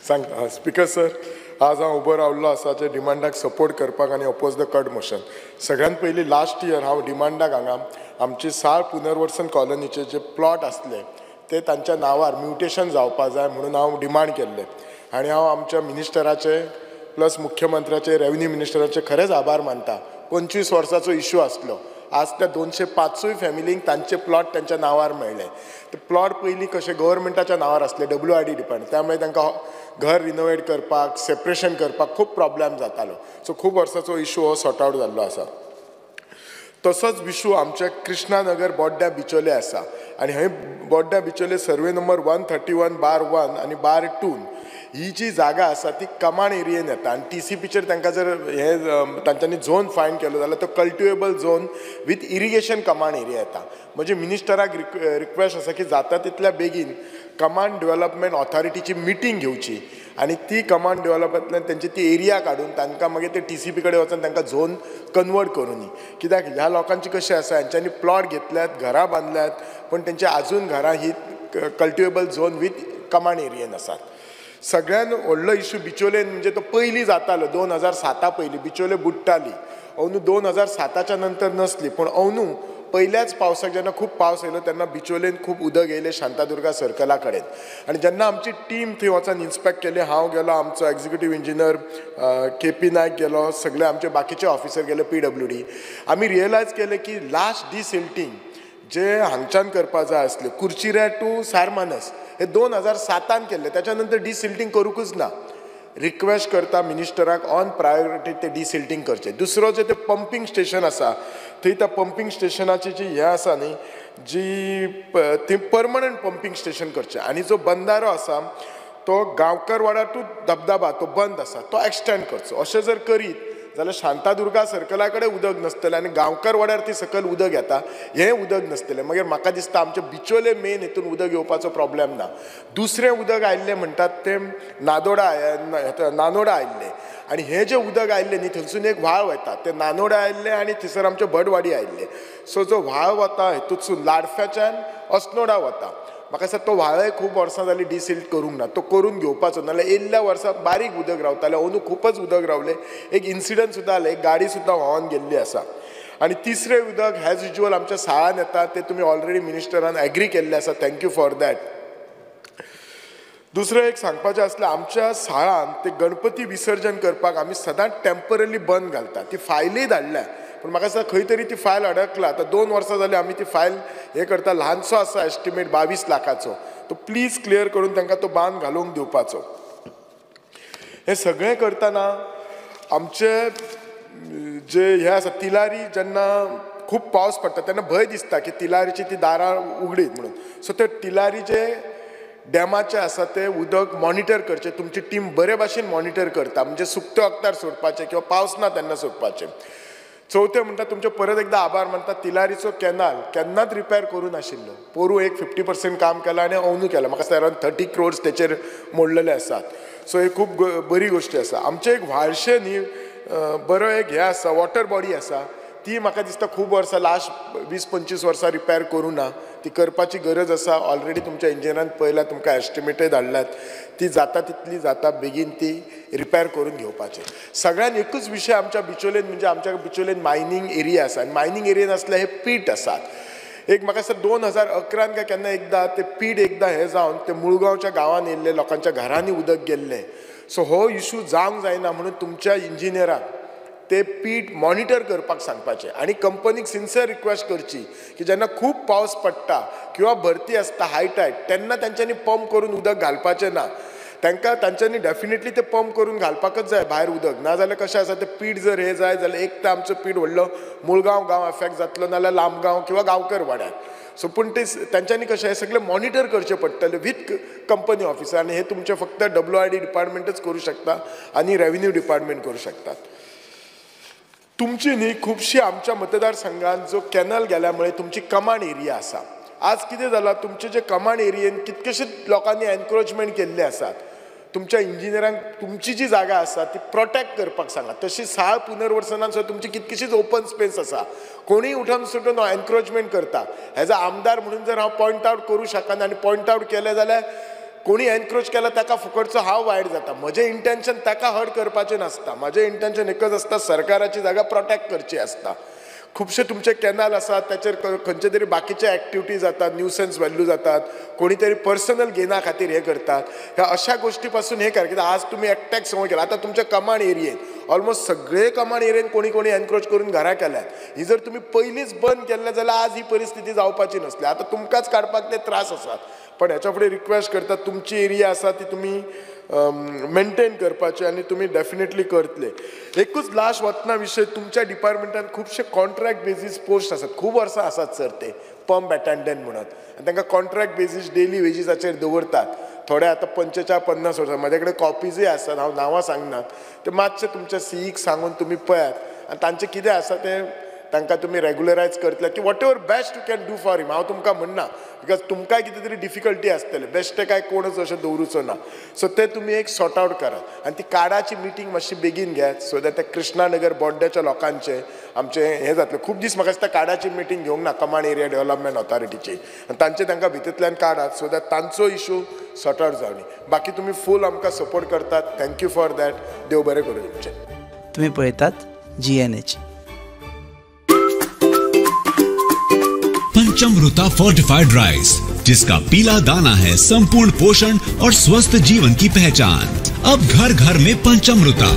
सांग speaker sir, आज हांव उबो रावल्लो आसा जे डिमांडाक सपोर्ट करपाक आनी अपोज द कट मोशन. सगळ्यात पयलीं लास्ट इयर हांव डिमांडाक हांगा आमची साळ पुनर्वसन कॉलनीचे जे प्लॉट आसले ते तांच्या नांवार म्युटेशन जावपा जाय म्हणून हांव डिमांड केल्ले. आनी हांव आमच्या मिनिस्टराचे प्लस मुख्यमंत्र्याचे रेव्हेन्यू मिनिस्टराचे खरेंच आभार मानता. 25 वर्साचो इश्यू आसलो. आज त्या 205 फॅमिलींक तांचे प्लॉट त्यांच्या नांवार मेळ्ळे. ते प्लॉट पयलीं कशे गव्हर्मेंटाच्या नांवार आसले, WRD डिपार्टमेंट, त्यामुळे तांकां घर रिनोवेट करपाक सेपरेशन करपाक खूब प्रॉब्लेम जातालो. सो खूब वर्साचो इश्यू हो सॉर्ट आवट जाल्लो आसा. तसोच इश्यू आमचे कृष्णानगर बोड्ड्या बिचोले आसा आनी हंय बोड्ड्या बिचोले सर्वे नंबर 131 बार 1 आनी बार 2 ही जी जागा आसा ती कमांड एरियेन येता आनी TCPचेर तांकां जर हे तांच्यांनी झोन फायन केलो जाल्यार तो cultivable zone with irrigation command area येता. म्हणजे मिनिस्टराक रिक्वेस्ट आसा की जाता तितल्या बेगीन कमांड डेव्हलपमेंट ऑथॉरिटीची मिटींग घेवची आनी ती कमांड डेव्हलपमेंटांतल्यान तेंची ती एरिया काडून तांकां मागीर ते TCP कडेन वचून तांकां झोन कन्वर्ट करूनी. कित्याक ह्या लोकांची कशें आसा, हेंच्यांनी प्लॉट घेतल्यात, घरां बांदल्यात, पण तेंची आजून घरां ही कल्टिवेबल झोन विथ कमांड एरियेन आसात. सगळ्यान व्हडलो इश्यू बिचोलेन म्हणजे तो पयलीं जातालो 2007 पयलीं बिचोले बुडटाली. अंदू 2007च्या नंतर नसली, पूण अंदू पहिल्याच पावसाक जेन्ना खूब पावस येयलो तेन्ना बिचोलेन खूब उदक येयलें शांतादुर्गा सर्कला कडेन. आनी जेन्ना आमची टीम थंय वचून इन्स्पेक्ट केली, हांव गेलो, आमचो एक्झिक्युटीव इंजिनियर KP नायक गेलो, सगळे आमचे बाकीचे ऑफिसर गेले PWD. आमी रियलायज केलें की लास्ट डिसिल्टिंग जे हांगच्यान करपा जाय आसले कुर्चिऱ्या टू सारमानस हे 2007 केल्ले. त्याच्या नंतर डिसिल्टिंग करूंकच ना. रिक्वेस्ट करता मिनिस्टराक ऑन प्रायोरिटी ते डिसिल्टिंग करचें. दुसरो जे ते पंपींग स्टेशन आसा थंय त्या पंपींग स्टेशनाची जी हे आसा न्ही, जी थंय परमनंट पंपींग स्टेशन करचें. आनी जो बंदारो आसा तो गांवकरवाडा टू धबधबा तो बंद आसा, तो एक्सटेंड करचो. अशें जर करीत जाल्यार शांतादुर्गा सर्कला कडेन उदक नसतलें आनी गांवकार वाड्यार ती सकयल उदक येता हें उदक नसतलें. मागीर म्हाका दिसता आमचे बिचोले मेन हितून उदक येवपाचो प्रॉब्लेम ना. दुसरें उदक आयिल्लें म्हणटात तें नानोडा आयिल्लें आनी हें जें उदक आयिल्लें न्ही थंयसून एक व्हाळ वता, तें नानोडा आयिल्लें आनी थंयसर आमचे भटवाडी आयिल्ले. सो जो व्हाळ वता हितूनसून लाडफ्याच्यान अस्नोडा वता. म्हाका दिसता तो व्हाळय खूब वर्सां जालीं डिसिल्ट करूंक ना. तो करून घेवपाचो, नाल्यार येयल्ल्या वर्सां बारीक उदक रावतालें. अंदू खूपच उदक रावलें. एक इन्सिडंट सुद्दां जालें, एक गाडी सुद्दां व्हांवून गेल्ली आसा. आनी तिसरें उदक एज युज्युअल आमच्या साळान येता, तें तुमी ऑलरेडी मिनिस्टरान एग्री केल्लें आसा. Thank you for that. दुसरें एक सांगपाचें आसलें, आमच्या साळान ते गणपती विसर्जन करपाक आमी सदांच टेम्पररी बंद घालता. ती फायलय धाडल्या, पूण म्हाका दिसता खंय तरी ती फायल अडकला. आतां 2 वर्सां जालीं आमी ती फायल हे करता. ल्हानसो आसा एस्टिमेट 22 लाखाचो. तो प्लीज क्लियर करून तांकां तो बांद घालूंक दिवपाचो. हे सगळें करतना आमचे जे हे आसा तिलारी, जेन्ना खूब पावस पडटा तेन्ना भंय दिसता की तिलारीची ती दारां उगडीत म्हणून. सो ते तिलारी जे डॅमाचे आसा ते उदक मॉनिटर करचें. तुमची टीम बरे भाशेन मॉनिटर करता, म्हणजे सुकते वक्तार सोडपाचें किंवा पावस ना तेन्ना सोडपाचें. चवथें म्हणटा तुमचे परत एकदा आभार मानता, तिलारीचो कॅनाल केन्नाच रिपेर करूं नाशिल्लो. पोरू एक 50% काम केलां आनी अंदू केलां. म्हाका दिसता अरावंड 30 crores तेचेर मोडलेले आसात. सो हे खूब बरी गोश्टी आसा. आमचे एक व्हाळशें न्ही बरो एक हे आसा, वॉटर बॉडी आसा, ती म्हाका दिसता खूब वर्सां लास्ट 20-25 वर्सां रिपेर करूं ना. ती करपाची गरज आसा. ऑलरेडी तुमच्या इंजिनियरान पळयला, तुमकां एस्टिमेटय धाडल्यात. ती जाता तितली जाता बेगीन ती रिपेर करून घेवपाचें. सगळ्यान एकूच विशय आमच्या बिचोलेन, म्हणजे आमच्या बिचोलेन मायनींग एरिया आसा आनी मायनींग एरियेन आसले हे पीट आसात. एक म्हाका दिसता 2011 काय केन्ना एकदां ते पीट एकदां हे जावन ते मुळगांवच्या गांवांत येयल्ले, लोकांच्या घरांनी उदक गेल्लें. सो हो इश्यू जावंक जायना म्हणून तुमच्या इंजिनियराक ते पीट मॉनिटर करपाक सांगपाचें आनी कंपनीक सिन्सियर रिक्वेस्ट करची की जेन्ना खूब पावस पडटा किंवा भरती आसता हाय टायड तेन्ना तांच्यांनी पंप करून उदक घालपाचें ना. तांच्यांनी डेफिनेटली ते पंप करून घालपाकच जाय भायर उदक. नाजाल्यार कशें आसा, ते पीट जर हे जाय जाल्यार एक तर आमचो पीट व्हडलो मुळगांव गांव एफेक्ट जातलो, नाल्यार लांबगांव किंवा गांवकर वाड्यार. सो पूण ते तांच्यांनी कशें हे सगळें मॉनिटर करचें पडटलें विथ कंपनी ऑफिसर. आनी हे तुमचें फक्त WRD डिपार्टमेंटच करूं शकता आनी रेव्हेन्यू डिपार्टमेंट करूं शकतात. तुमची न्ही खुबशी आमच्या मतदारसंघात जो कॅनल गेल्यामुळे तुमची कमांड एरिया आसा. आज कितें जालां, तुमचे जे कमांड एरियेन कितकेशेच लोकांनी एनक्रोचमेंट केल्ले आसात. तुमच्या इंजिनियरांक तुमची जी जागा आसा ती प्रोटेक्ट करपाक सांगात. तशी साळ पुनर्वसनान सुद्दां तुमची कितकीशीच ओपन स्पेस आसा. कोणीय उठून सुटून एनक्रोचमेंट करता. एज अ आमदार म्हणून जर हांव पॉयंट आवट करूं शकना आनी पॉयंट आवट केलें जाल्यार कोणी एनक्रोच केला ताका फुकटचो हांव वायट जाता. म्हजें इंटेंशन ताका हर्ट करपाचें नासता. म्हजें इंटेंशन एकच आसता, सरकाराची जागा प्रोटेक्ट करची आसता. खुबशे तुमचे कॅनल आसात, त्याचेर खंयचे तरी बाकीचे एक्टिविटी जातात, न्यूसन्स व्हॅल्यू जातात, कोणी तरी पर्सनल गेना खातीर हे करतात. ह्या अशा गोष्टी पासून हे करा. कित्याक आज तुमी एकट्याक संवय केला. आतां तुमच्या कमांड एरियेत ऑलमोस्ट सगळे कमांड एरियेन कोणी कोणी एनक्रोच करून घरा केल्यात. ही जर तुम्ही पयलींच बंद केल्ले जाल्यार आज ही परिस्थिती जावपाची नसली. आतां तुमकांच काडपाक ते त्रास आसात. पण ह्याच्या फुडें रिक्वेस्ट करता, तुमची एरिया आसा ती तुमी मेंटेन करपाचे आनी तुमी डेफिनेटली करतले. एकूच लास्ट वतना विशय, तुमच्या डिपार्टमेंटान खुबशे कॉन्ट्रॅक्ट बेजीस पोस्ट आसात. खूब वर्सां आसात सर ते पंप अटेंडंट म्हणून, आनी तांकां कॉन्ट्रॅक्ट बेजीस डेली वेजीसाचेर दवरतात. थोडे आतां 45-50 वर्सां. म्हाजे कडेन कॉपीजूय आसात, हांव नांवां सांगनात. ते मातशे तुमच्या सीईक सांगून तुमी पळयात आनी तांचें कितें आसा तें तांकां तुमी रेग्युलरायज करतले की whatever best you can do for him. हांव तुमकां म्हणना, बिकॉज तुमकांय कितें तरी डिफिकल्टी आसतले. बेश्टे काय कोणच अशें दवरूचो ना. सो ते तुमी एक सॉर्ट आउट करात आनी ती कार्डाची मिटींग मातशी बेगीन घेयात, सो दॅट त्या कृष्णानगर बोड्ड्याच्या लोकांचे आमचे हे जातले. खूब दीस म्हाका दिसता कार्डाची मिटींग घेवंक ना कमांड एरिया डेव्हलपमेंट ऑथॉरिटीची, आनी तांचे तांकां भितरल्यान काडात, सो दॅट तांचो इशू सॉर्ट आउट जावनी. बाकी तुमी फूल आमकां सपोर्ट करतात. Thank you for that. देव बरें करूं तुमचें. तुम्ही पळयतात GNH. पंचामृता फोर्टिफाइड राइस, जिसका पीला दाना है संपूर्ण पोषण और स्वस्थ जीवन की पहचान. अब घर घर में पंचामृता.